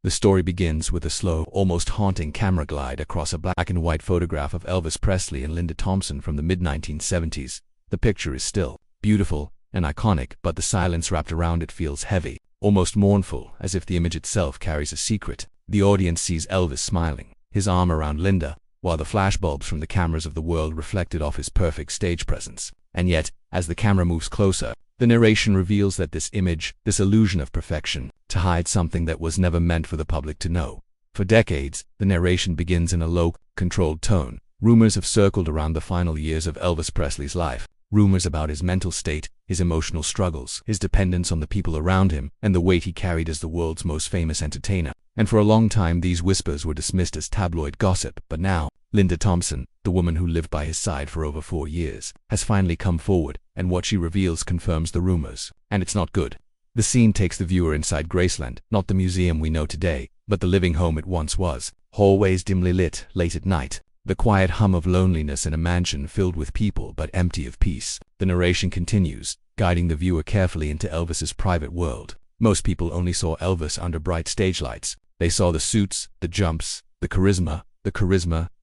The story begins with a slow, almost haunting camera glide across a black and white photograph of Elvis Presley and Linda Thompson from the mid-1970s. The picture is still, beautiful, and iconic, but the silence wrapped around it feels heavy, almost mournful, as if the image itself carries a secret. The audience sees Elvis smiling, his arm around Linda, while the flashbulbs from the cameras of the world reflected off his perfect stage presence. And yet, as the camera moves closer, the narration reveals that this image, this illusion of perfection, to hide something that was never meant for the public to know. For decades, the narration begins in a low, controlled tone. Rumors have circled around the final years of Elvis Presley's life. Rumors about his mental state, his emotional struggles, his dependence on the people around him, and the weight he carried as the world's most famous entertainer. And for a long time these whispers were dismissed as tabloid gossip. But now, Linda Thompson, the woman who lived by his side for over 4 years, has finally come forward, and what she reveals confirms the rumors. And it's not good. The scene takes the viewer inside Graceland, not the museum we know today, but the living home it once was. Hallways dimly lit, late at night. The quiet hum of loneliness in a mansion filled with people but empty of peace. The narration continues, guiding the viewer carefully into Elvis's private world. Most people only saw Elvis under bright stage lights. They saw the suits, the jumps, the charisma,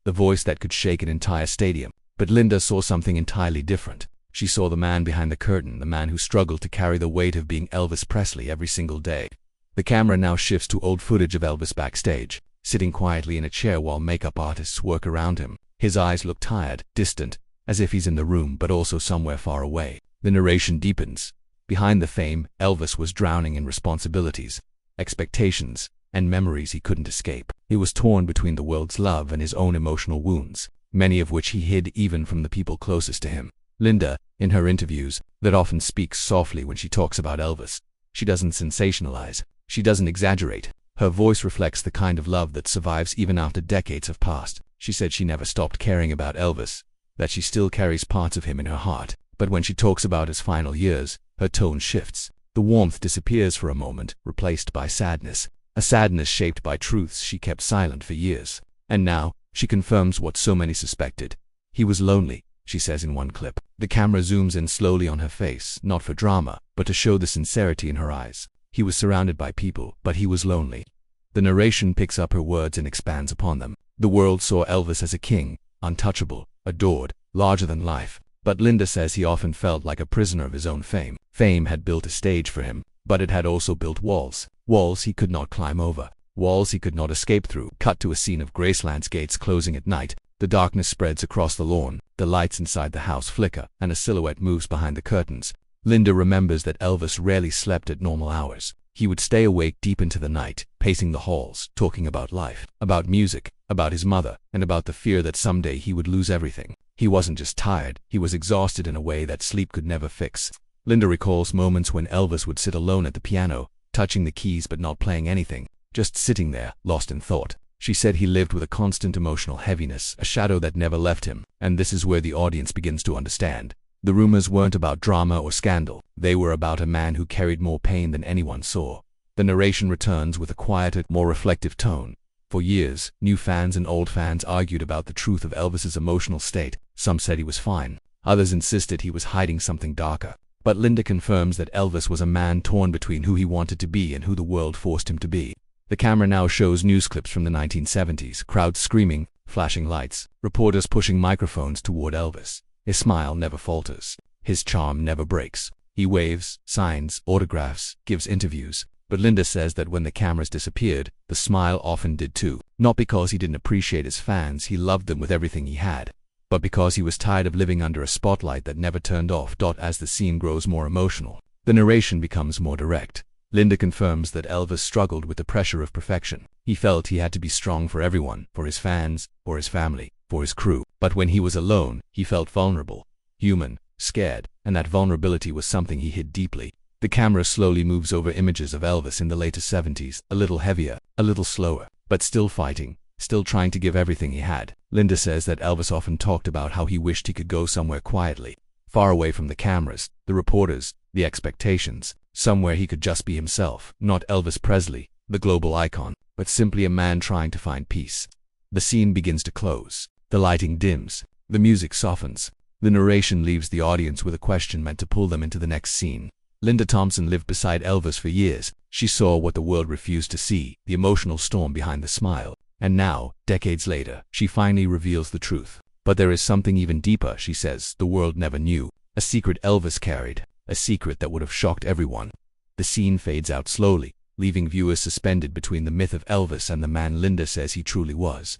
the voice that could shake an entire stadium. But Linda saw something entirely different. She saw the man behind the curtain, the man who struggled to carry the weight of being Elvis Presley every single day. The camera now shifts to old footage of Elvis backstage, sitting quietly in a chair while makeup artists work around him. His eyes look tired, distant, as if he's in the room but also somewhere far away. The narration deepens. Behind the fame, Elvis was drowning in responsibilities, expectations, and memories he couldn't escape. He was torn between the world's love and his own emotional wounds, many of which he hid even from the people closest to him. Linda, in her interviews, that often speaks softly when she talks about Elvis. She doesn't sensationalize. She doesn't exaggerate. Her voice reflects the kind of love that survives even after decades have passed. She said she never stopped caring about Elvis, that she still carries parts of him in her heart. But when she talks about his final years, her tone shifts. The warmth disappears for a moment, replaced by sadness. A sadness shaped by truths she kept silent for years. And now, she confirms what so many suspected. He was lonely, she says in one clip. The camera zooms in slowly on her face, not for drama, but to show the sincerity in her eyes. He was surrounded by people, but he was lonely. The narration picks up her words and expands upon them. The world saw Elvis as a king, untouchable, adored, larger than life. But Linda says he often felt like a prisoner of his own fame. Fame had built a stage for him, but it had also built walls. Walls he could not climb over. Walls he could not escape through. Cut to a scene of Graceland's gates closing at night. The darkness spreads across the lawn. The lights inside the house flicker, and a silhouette moves behind the curtains. Linda remembers that Elvis rarely slept at normal hours. He would stay awake deep into the night, pacing the halls, talking about life, about music, about his mother, and about the fear that someday he would lose everything. He wasn't just tired, he was exhausted in a way that sleep could never fix. Linda recalls moments when Elvis would sit alone at the piano, touching the keys but not playing anything, just sitting there, lost in thought. She said he lived with a constant emotional heaviness, a shadow that never left him. And this is where the audience begins to understand. The rumors weren't about drama or scandal. They were about a man who carried more pain than anyone saw. The narration returns with a quieter, more reflective tone. For years, new fans and old fans argued about the truth of Elvis's emotional state. Some said he was fine. Others insisted he was hiding something darker. But Linda confirms that Elvis was a man torn between who he wanted to be and who the world forced him to be. The camera now shows news clips from the 1970s, crowds screaming, flashing lights, reporters pushing microphones toward Elvis. His smile never falters. His charm never breaks. He waves, signs, autographs, gives interviews. But Linda says that when the cameras disappeared, the smile often did too. Not because he didn't appreciate his fans, he loved them with everything he had, but because he was tired of living under a spotlight that never turned off. As the scene grows more emotional, the narration becomes more direct. Linda confirms that Elvis struggled with the pressure of perfection. He felt he had to be strong for everyone, for his fans, for his family, for his crew. But when he was alone, he felt vulnerable, human, scared, and that vulnerability was something he hid deeply. The camera slowly moves over images of Elvis in the later 70s, a little heavier, a little slower, but still fighting, still trying to give everything he had. Linda says that Elvis often talked about how he wished he could go somewhere quietly, far away from the cameras, the reporters, the expectations, somewhere he could just be himself, not Elvis Presley, the global icon, but simply a man trying to find peace. The scene begins to close. The lighting dims. The music softens. The narration leaves the audience with a question meant to pull them into the next scene. Linda Thompson lived beside Elvis for years. She saw what the world refused to see, the emotional storm behind the smile. And now, decades later, she finally reveals the truth. But there is something even deeper, she says, the world never knew. A secret Elvis carried. A secret that would have shocked everyone. The scene fades out slowly, leaving viewers suspended between the myth of Elvis and the man Linda says he truly was.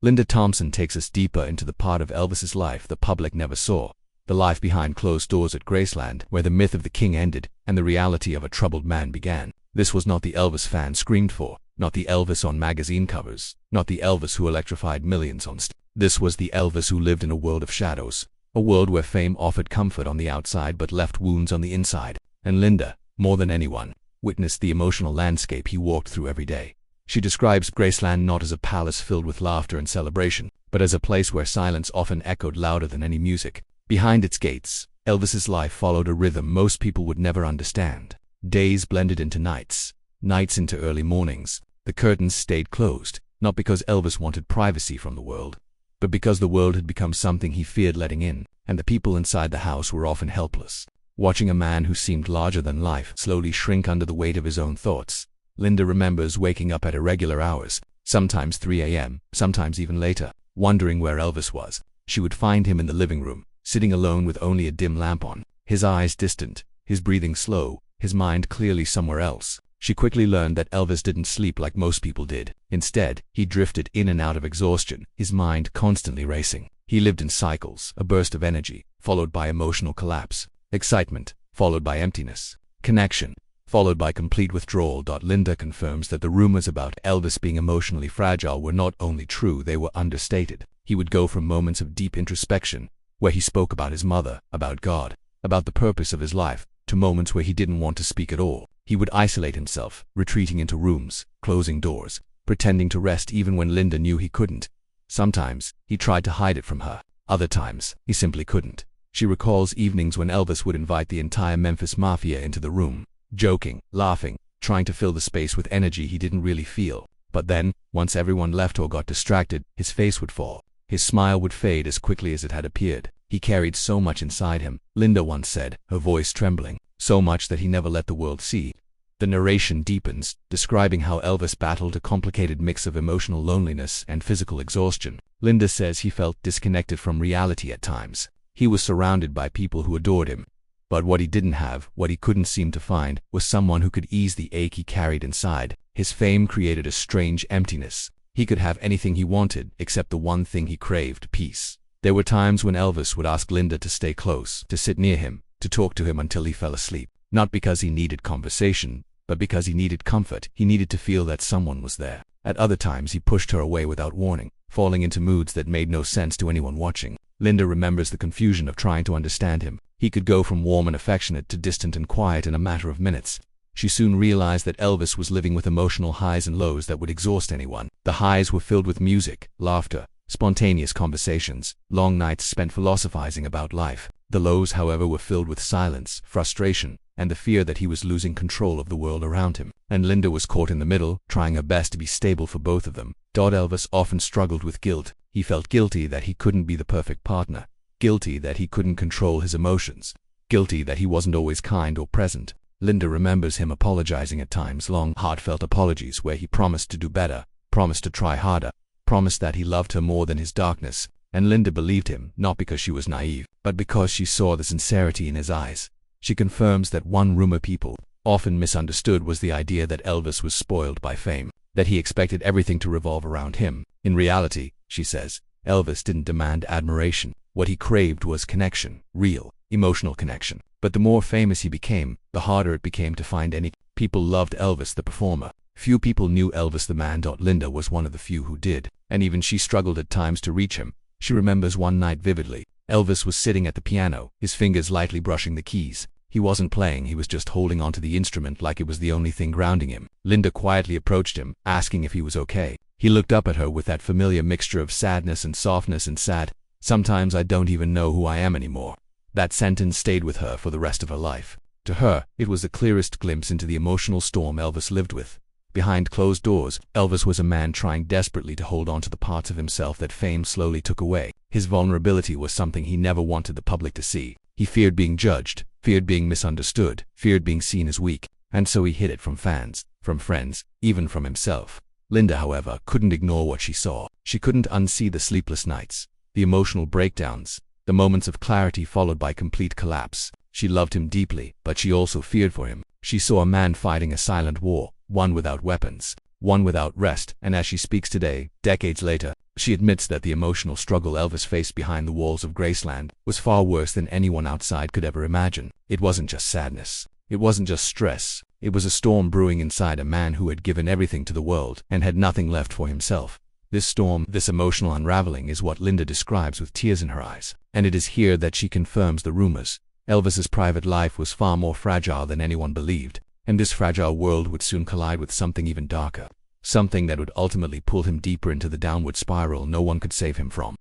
Linda Thompson takes us deeper into the part of Elvis's life the public never saw. The life behind closed doors at Graceland, where the myth of the king ended and the reality of a troubled man began. This was not the Elvis fans screamed for, not the Elvis on magazine covers, not the Elvis who electrified millions on stage. This was the Elvis who lived in a world of shadows, a world where fame offered comfort on the outside but left wounds on the inside. And Linda, more than anyone, witnessed the emotional landscape he walked through every day. She describes Graceland not as a palace filled with laughter and celebration, but as a place where silence often echoed louder than any music. Behind its gates, Elvis's life followed a rhythm most people would never understand. Days blended into nights, nights into early mornings. The curtains stayed closed, not because Elvis wanted privacy from the world, but because the world had become something he feared letting in, and the people inside the house were often helpless. Watching a man who seemed larger than life slowly shrink under the weight of his own thoughts, Linda remembers waking up at irregular hours, sometimes 3 a.m., sometimes even later, wondering where Elvis was. She would find him in the living room, sitting alone with only a dim lamp on, his eyes distant, his breathing slow, his mind clearly somewhere else. She quickly learned that Elvis didn't sleep like most people did. Instead, he drifted in and out of exhaustion, his mind constantly racing. He lived in cycles, a burst of energy, followed by emotional collapse, excitement, followed by emptiness, connection, followed by complete withdrawal. Linda confirms that the rumors about Elvis being emotionally fragile were not only true, they were understated. He would go from moments of deep introspection, where he spoke about his mother, about God, about the purpose of his life, to moments where he didn't want to speak at all. He would isolate himself, retreating into rooms, closing doors, pretending to rest even when Linda knew he couldn't. Sometimes, he tried to hide it from her. Other times, he simply couldn't. She recalls evenings when Elvis would invite the entire Memphis Mafia into the room, joking, laughing, trying to fill the space with energy he didn't really feel. But then, once everyone left or got distracted, his face would fall. His smile would fade as quickly as it had appeared. He carried so much inside him, Linda once said, her voice trembling, so much that he never let the world see. The narration deepens, describing how Elvis battled a complicated mix of emotional loneliness and physical exhaustion. Linda says he felt disconnected from reality at times. He was surrounded by people who adored him. But what he didn't have, what he couldn't seem to find, was someone who could ease the ache he carried inside. His fame created a strange emptiness. He could have anything he wanted, except the one thing he craved, peace. There were times when Elvis would ask Linda to stay close, to sit near him, to talk to him until he fell asleep. Not because he needed conversation, but because he needed comfort. He needed to feel that someone was there. At other times he pushed her away without warning, falling into moods that made no sense to anyone watching. Linda remembers the confusion of trying to understand him. He could go from warm and affectionate to distant and quiet in a matter of minutes. She soon realized that Elvis was living with emotional highs and lows that would exhaust anyone. The highs were filled with music, laughter, spontaneous conversations, long nights spent philosophizing about life. The lows, however, were filled with silence, frustration, and the fear that he was losing control of the world around him. And Linda was caught in the middle, trying her best to be stable for both of them. Elvis often struggled with guilt. He felt guilty that he couldn't be the perfect partner, guilty that he couldn't control his emotions, guilty that he wasn't always kind or present. Linda remembers him apologizing at times, long, heartfelt apologies where he promised to do better, promised to try harder, promised that he loved her more than his darkness. And Linda believed him, not because she was naive, but because she saw the sincerity in his eyes. She confirms that one rumor people often misunderstood was the idea that Elvis was spoiled by fame, that he expected everything to revolve around him. In reality, she says, Elvis didn't demand admiration. What he craved was connection, real, emotional connection. But the more famous he became, the harder it became to find any. People loved Elvis the performer. Few people knew Elvis the man. Linda was one of the few who did, and even she struggled at times to reach him. She remembers one night vividly. Elvis was sitting at the piano, his fingers lightly brushing the keys. He wasn't playing, he was just holding onto the instrument like it was the only thing grounding him. Linda quietly approached him, asking if he was okay. He looked up at her with that familiar mixture of sadness and softness and said, "Sometimes I don't even know who I am anymore." That sentence stayed with her for the rest of her life. To her, it was the clearest glimpse into the emotional storm Elvis lived with. Behind closed doors, Elvis was a man trying desperately to hold on to the parts of himself that fame slowly took away. His vulnerability was something he never wanted the public to see. He feared being judged, feared being misunderstood, feared being seen as weak, and so he hid it from fans, from friends, even from himself. Linda, however, couldn't ignore what she saw. She couldn't unsee the sleepless nights, the emotional breakdowns, the moments of clarity followed by complete collapse. She loved him deeply, but she also feared for him. She saw a man fighting a silent war, one without weapons, one without rest, and as she speaks today, decades later, she admits that the emotional struggle Elvis faced behind the walls of Graceland was far worse than anyone outside could ever imagine. It wasn't just sadness. It wasn't just stress. It was a storm brewing inside a man who had given everything to the world and had nothing left for himself. This storm, this emotional unraveling, is what Linda describes with tears in her eyes. And it is here that she confirms the rumors. Elvis's private life was far more fragile than anyone believed, and this fragile world would soon collide with something even darker. Something that would ultimately pull him deeper into the downward spiral no one could save him from.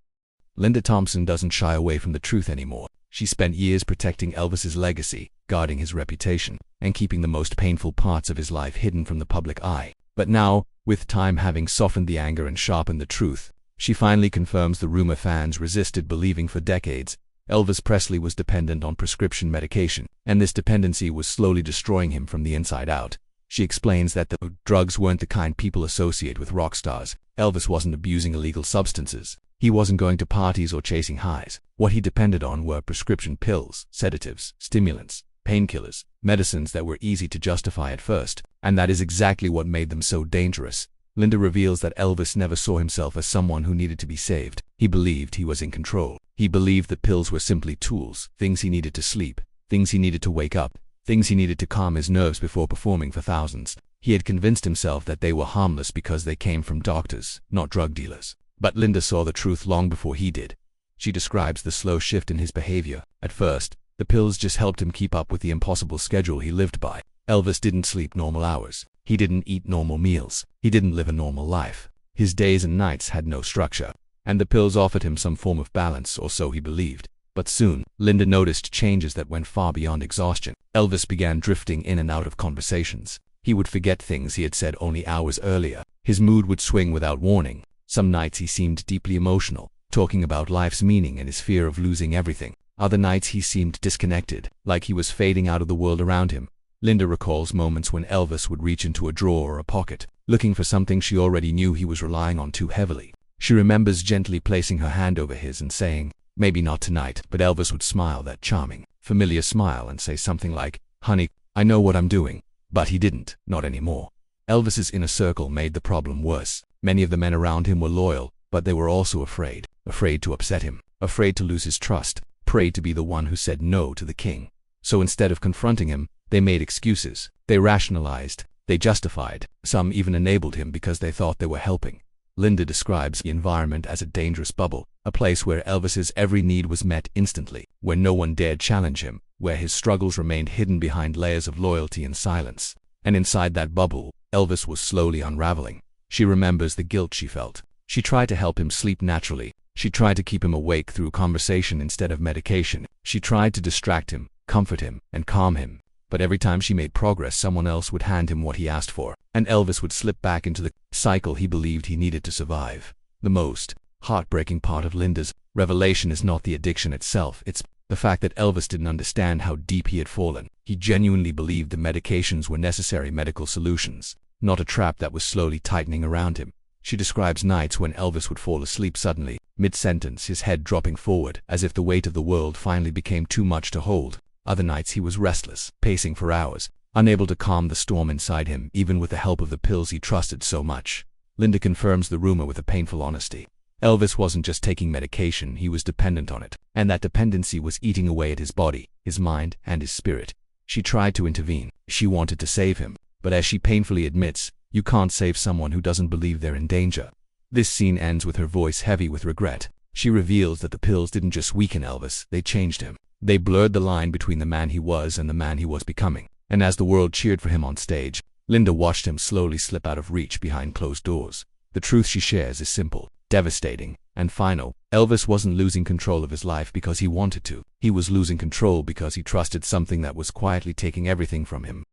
Linda Thompson doesn't shy away from the truth anymore. She spent years protecting Elvis's legacy, guarding his reputation, and keeping the most painful parts of his life hidden from the public eye. But now, with time having softened the anger and sharpened the truth, she finally confirms the rumor fans resisted believing for decades. Elvis Presley was dependent on prescription medication, and this dependency was slowly destroying him from the inside out. She explains that the drugs weren't the kind people associate with rock stars. Elvis wasn't abusing illegal substances. He wasn't going to parties or chasing highs. What he depended on were prescription pills, sedatives, stimulants, painkillers, medicines that were easy to justify at first, and that is exactly what made them so dangerous. Linda reveals that Elvis never saw himself as someone who needed to be saved. He believed he was in control. He believed the pills were simply tools, things he needed to sleep, things he needed to wake up, things he needed to calm his nerves before performing for thousands. He had convinced himself that they were harmless because they came from doctors, not drug dealers. But Linda saw the truth long before he did. She describes the slow shift in his behavior. At first, the pills just helped him keep up with the impossible schedule he lived by. Elvis didn't sleep normal hours. He didn't eat normal meals. He didn't live a normal life. His days and nights had no structure, and the pills offered him some form of balance, or so he believed. But soon, Linda noticed changes that went far beyond exhaustion. Elvis began drifting in and out of conversations. He would forget things he had said only hours earlier. His mood would swing without warning. Some nights he seemed deeply emotional, talking about life's meaning and his fear of losing everything. Other nights he seemed disconnected, like he was fading out of the world around him. Linda recalls moments when Elvis would reach into a drawer or a pocket, looking for something she already knew he was relying on too heavily. She remembers gently placing her hand over his and saying, "Maybe not tonight," but Elvis would smile that charming, familiar smile and say something like, "Honey, I know what I'm doing." But he didn't, not anymore. Elvis's inner circle made the problem worse. Many of the men around him were loyal, but they were also afraid. Afraid to upset him, afraid to lose his trust, afraid to be the one who said no to the king. So instead of confronting him, they made excuses. They rationalized. They justified. Some even enabled him because they thought they were helping. Linda describes the environment as a dangerous bubble, a place where Elvis's every need was met instantly, where no one dared challenge him, where his struggles remained hidden behind layers of loyalty and silence. And inside that bubble, Elvis was slowly unraveling. She remembers the guilt she felt. She tried to help him sleep naturally. She tried to keep him awake through conversation instead of medication. She tried to distract him, comfort him, and calm him. But every time she made progress, someone else would hand him what he asked for, and Elvis would slip back into the cycle he believed he needed to survive. The most heartbreaking part of Linda's revelation is not the addiction itself, it's the fact that Elvis didn't understand how deep he had fallen. He genuinely believed the medications were necessary medical solutions, not a trap that was slowly tightening around him. She describes nights when Elvis would fall asleep suddenly, mid-sentence, his head dropping forward, as if the weight of the world finally became too much to hold. Other nights he was restless, pacing for hours, unable to calm the storm inside him, even with the help of the pills he trusted so much. Linda confirms the rumor with a painful honesty. Elvis wasn't just taking medication, he was dependent on it, and that dependency was eating away at his body, his mind, and his spirit. She tried to intervene. She wanted to save him, but as she painfully admits, you can't save someone who doesn't believe they're in danger. This scene ends with her voice heavy with regret. She reveals that the pills didn't just weaken Elvis, they changed him. They blurred the line between the man he was and the man he was becoming. And as the world cheered for him on stage, Linda watched him slowly slip out of reach behind closed doors. The truth she shares is simple, devastating, and final. Elvis wasn't losing control of his life because he wanted to. He was losing control because he trusted something that was quietly taking everything from him.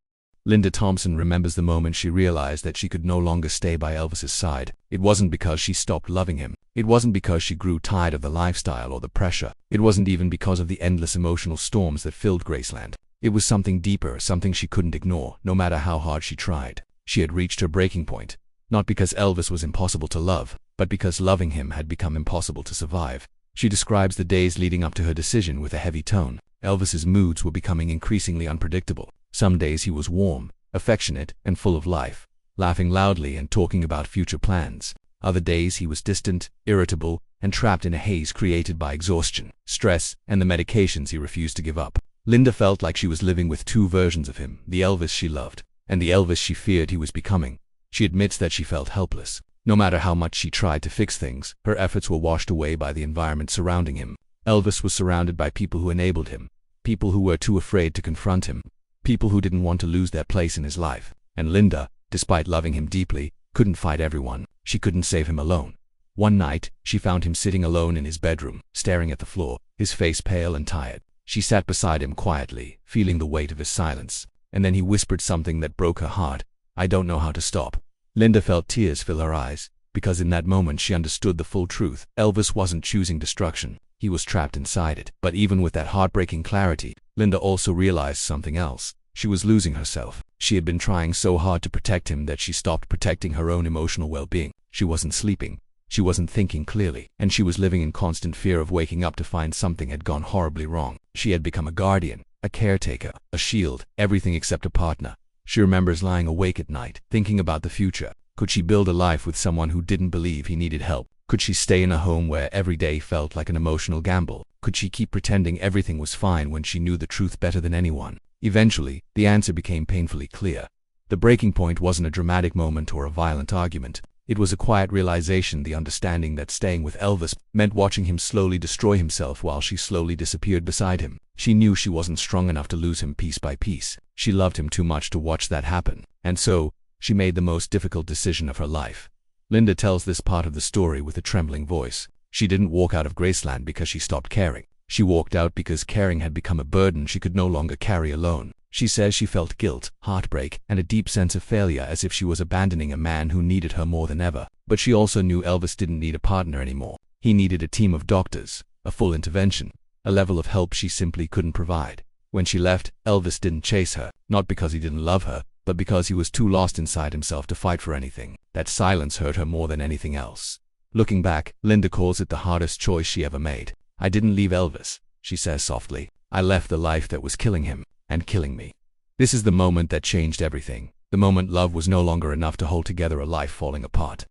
Linda Thompson remembers the moment she realized that she could no longer stay by Elvis's side. It wasn't because she stopped loving him. It wasn't because she grew tired of the lifestyle or the pressure. It wasn't even because of the endless emotional storms that filled Graceland. It was something deeper, something she couldn't ignore, no matter how hard she tried. She had reached her breaking point, not because Elvis was impossible to love, but because loving him had become impossible to survive. She describes the days leading up to her decision with a heavy tone. Elvis's moods were becoming increasingly unpredictable. Some days he was warm, affectionate, and full of life, laughing loudly and talking about future plans. Other days he was distant, irritable, and trapped in a haze created by exhaustion, stress, and the medications he refused to give up. Linda felt like she was living with two versions of him, the Elvis she loved, and the Elvis she feared he was becoming. She admits that she felt helpless. No matter how much she tried to fix things, her efforts were washed away by the environment surrounding him. Elvis was surrounded by people who enabled him, people who were too afraid to confront him, people who didn't want to lose their place in his life. And Linda, despite loving him deeply, couldn't fight everyone. She couldn't save him alone. One night, she found him sitting alone in his bedroom, staring at the floor, his face pale and tired. She sat beside him quietly, feeling the weight of his silence. And then he whispered something that broke her heart. "I don't know how to stop." Linda felt tears fill her eyes, because in that moment she understood the full truth. Elvis wasn't choosing destruction. He was trapped inside it. But even with that heartbreaking clarity, Linda also realized something else. She was losing herself. She had been trying so hard to protect him that she stopped protecting her own emotional well-being. She wasn't sleeping. She wasn't thinking clearly. And she was living in constant fear of waking up to find something had gone horribly wrong. She had become a guardian, a caretaker, a shield, everything except a partner. She remembers lying awake at night, thinking about the future. Could she build a life with someone who didn't believe he needed help? Could she stay in a home where every day felt like an emotional gamble? Could she keep pretending everything was fine when she knew the truth better than anyone? Eventually, the answer became painfully clear. The breaking point wasn't a dramatic moment or a violent argument. It was a quiet realization, the understanding that staying with Elvis meant watching him slowly destroy himself while she slowly disappeared beside him. She knew she wasn't strong enough to lose him piece by piece. She loved him too much to watch that happen. And so, she made the most difficult decision of her life. Linda tells this part of the story with a trembling voice. She didn't walk out of Graceland because she stopped caring. She walked out because caring had become a burden she could no longer carry alone. She says she felt guilt, heartbreak, and a deep sense of failure, as if she was abandoning a man who needed her more than ever. But she also knew Elvis didn't need a partner anymore. He needed a team of doctors, a full intervention, a level of help she simply couldn't provide. When she left, Elvis didn't chase her, not because he didn't love her, but because he was too lost inside himself to fight for anything. That silence hurt her more than anything else. Looking back, Linda calls it the hardest choice she ever made. "I didn't leave Elvis," she says softly. "I left the life that was killing him, and killing me." This is the moment that changed everything. The moment love was no longer enough to hold together a life falling apart.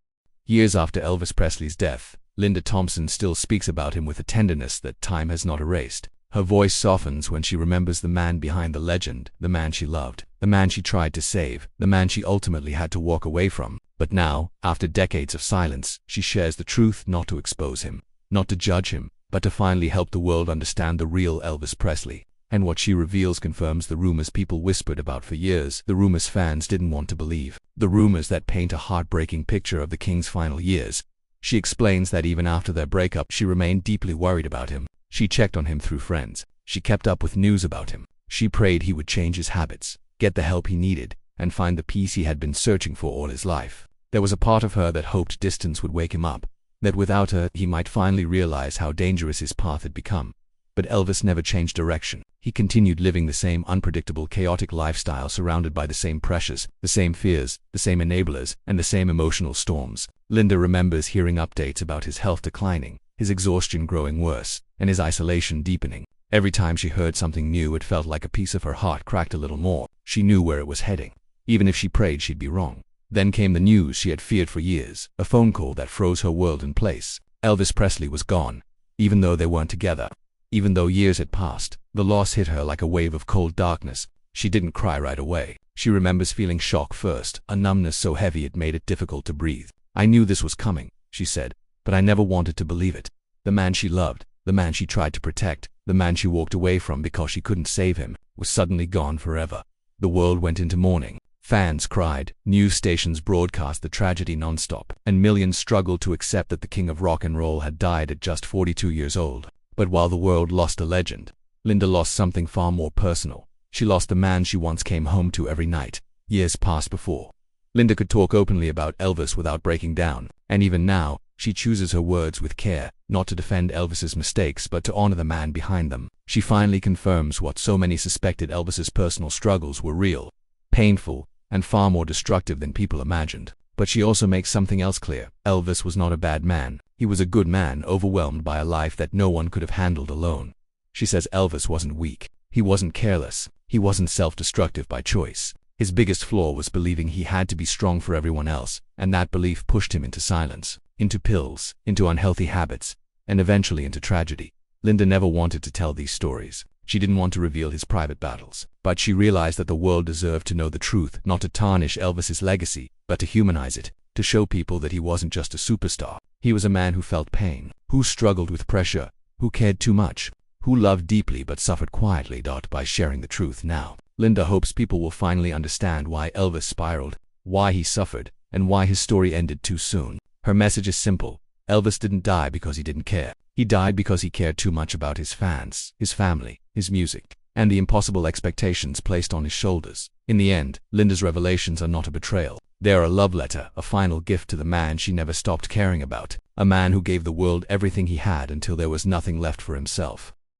Years after Elvis Presley's death, Linda Thompson still speaks about him with a tenderness that time has not erased. Her voice softens when she remembers the man behind the legend, the man she loved, the man she tried to save, the man she ultimately had to walk away from. But now, after decades of silence, she shares the truth, not to expose him, not to judge him, but to finally help the world understand the real Elvis Presley. And what she reveals confirms the rumors people whispered about for years, the rumors fans didn't want to believe, the rumors that paint a heartbreaking picture of the King's final years. She explains that even after their breakup, she remained deeply worried about him. She checked on him through friends. She kept up with news about him. She prayed he would change his habits, get the help he needed, and find the peace he had been searching for all his life. There was a part of her that hoped distance would wake him up, that without her, he might finally realize how dangerous his path had become. But Elvis never changed direction. He continued living the same unpredictable, chaotic lifestyle, surrounded by the same pressures, the same fears, the same enablers, and the same emotional storms. Linda remembers hearing updates about his health declining, his exhaustion growing worse, and his isolation deepening. Every time she heard something new, it felt like a piece of her heart cracked a little more. She knew where it was heading. Even if she prayed, she'd be wrong. Then came the news she had feared for years, a phone call that froze her world in place. Elvis Presley was gone, even though they weren't together. Even though years had passed, the loss hit her like a wave of cold darkness. She didn't cry right away. She remembers feeling shock first, a numbness so heavy it made it difficult to breathe. "I knew this was coming," she said, "but I never wanted to believe it." The man she loved, the man she tried to protect, the man she walked away from because she couldn't save him, was suddenly gone forever. The world went into mourning. Fans cried, news stations broadcast the tragedy nonstop, and millions struggled to accept that the king of rock and roll had died at just 42 years old. But while the world lost a legend, Linda lost something far more personal. She lost the man she once came home to every night. Years passed before Linda could talk openly about Elvis without breaking down, and even now, she chooses her words with care, not to defend Elvis's mistakes but to honor the man behind them. She finally confirms what so many suspected: Elvis's personal struggles were real, painful, and far more destructive than people imagined. But she also makes something else clear. Elvis was not a bad man. He was a good man, overwhelmed by a life that no one could have handled alone. She says Elvis wasn't weak. He wasn't careless. He wasn't self-destructive by choice. His biggest flaw was believing he had to be strong for everyone else, and that belief pushed him into silence, into pills, into unhealthy habits, and eventually into tragedy. Linda never wanted to tell these stories. She didn't want to reveal his private battles, but she realized that the world deserved to know the truth, not to tarnish Elvis's legacy, but to humanize it, to show people that he wasn't just a superstar. He was a man who felt pain, who struggled with pressure, who cared too much, who loved deeply but suffered quietly. By sharing the truth now, Linda hopes people will finally understand why Elvis spiraled, why he suffered, and why his story ended too soon. Her message is simple. Elvis didn't die because he didn't care. He died because he cared too much about his fans, his family, his music, and the impossible expectations placed on his shoulders. In the end, Linda's revelations are not a betrayal. They are a love letter, a final gift to the man she never stopped caring about, a man who gave the world everything he had until there was nothing left for himself.